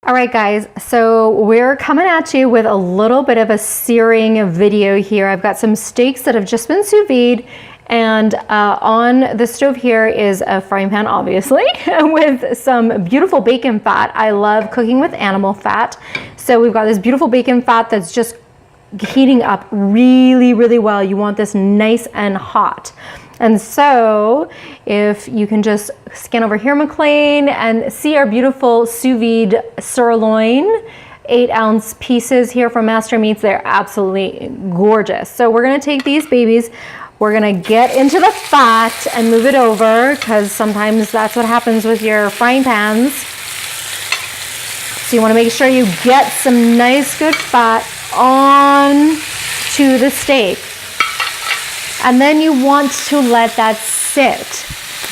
All right, guys, so we're coming at you with a little bit of a searing video here. I've got some steaks that have just been sous vide, and on the stove here is a frying pan, obviously, with some beautiful bacon fat. I love cooking with animal fat. So we've got this beautiful bacon fat that's just heating up really, really well. You want this nice and hot. And so if you can just scan over here, McLean, and see our beautiful sous vide sirloin, 8-ounce pieces here from Master Meats. They're absolutely gorgeous. So we're gonna take these babies, we're gonna get into the fat and move it over, because sometimes that's what happens with your frying pans. So you wanna make sure you get some nice good fat on to the steak. And then you want to let that sit.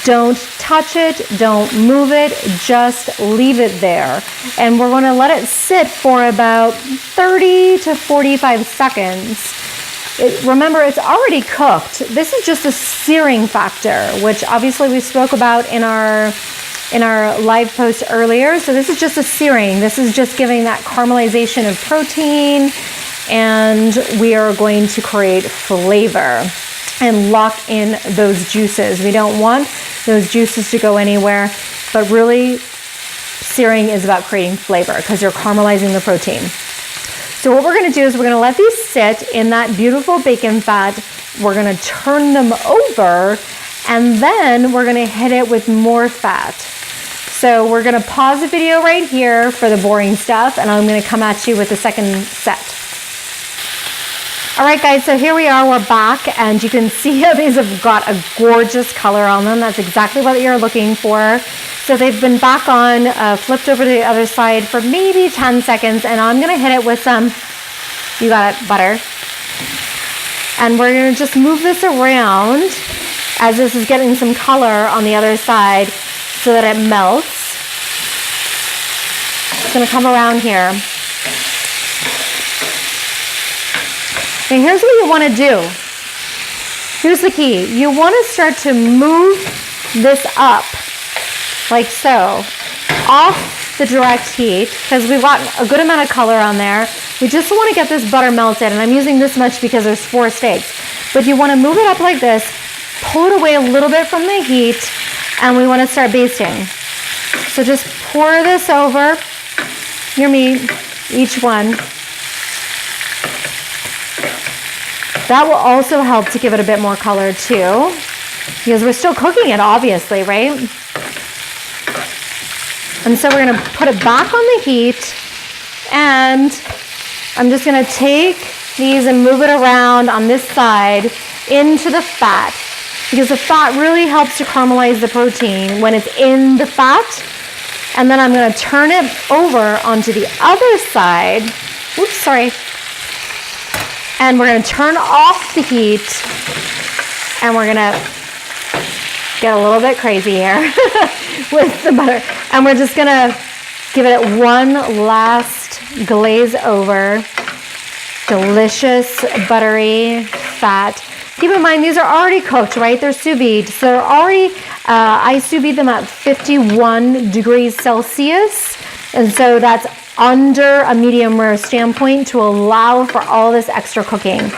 Don't touch it, don't move it, just leave it there. And we're gonna let it sit for about 30 to 45 seconds. Remember, it's already cooked. This is just a searing factor, which obviously we spoke about in our live post earlier. So this is just a searing. This is just giving that caramelization of protein, and we are going to create flavor and lock in those juices. We don't want those juices to go anywhere, but really searing is about creating flavor because you're caramelizing the protein. So what we're gonna do is we're gonna let these sit in that beautiful bacon fat. We're gonna turn them over, and then we're gonna hit it with more fat. So we're gonna pause the video right here for the boring stuff, and I'm gonna come at you with the second set. All right, guys, so here we are, we're back, and you can see how these have got a gorgeous color on them. That's exactly what you're looking for. So they've been back on, flipped over to the other side for maybe 10 seconds, and I'm gonna hit it with some, you got it, butter. And we're gonna just move this around as this is getting some color on the other side so that it melts. It's gonna come around here. And here's what you want to do. Here's the key. You want to start to move this up, like so, off the direct heat, because we've got a good amount of color on there. We just want to get this butter melted, and I'm using this much because there's 4 steaks. But you want to move it up like this, pull it away a little bit from the heat, and we want to start basting. So just pour this over your meat, each one. That will also help to give it a bit more color too, because we're still cooking it, obviously, right? And so we're gonna put it back on the heat, and I'm just gonna take these and move it around on this side into the fat, because the fat really helps to caramelize the protein when it's in the fat. And then I'm gonna turn it over onto the other side. Oops, sorry. And we're gonna turn off the heat, and we're gonna get a little bit crazy here with the butter. And we're just gonna give it one last glaze over. Delicious, buttery fat. Keep in mind, these are already cooked, right? They're sous vide. So they're already, I sous vide them at 51 degrees Celsius. And so that's under a medium rare standpoint to allow for all this extra cooking.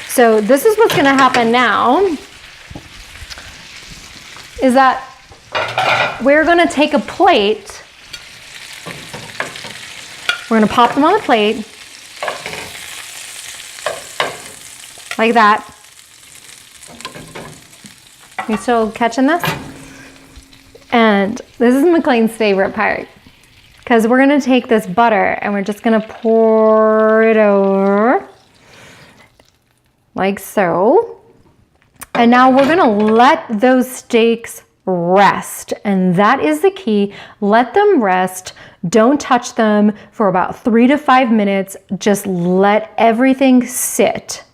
So this is what's gonna happen now, is that we're gonna take a plate, we're gonna pop them on the plate, like that. You still catching this? And this is McLean's favorite part, because we're gonna take this butter and we're just gonna pour it over, like so. And now we're gonna let those steaks rest. And that is the key. Let them rest. Don't touch them for about 3 to 5 minutes. Just let everything sit.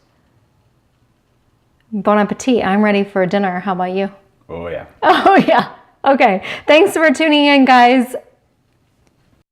Bon appetit. I'm ready for dinner. How about you? Oh yeah. Oh yeah. Okay. Thanks for tuning in, guys.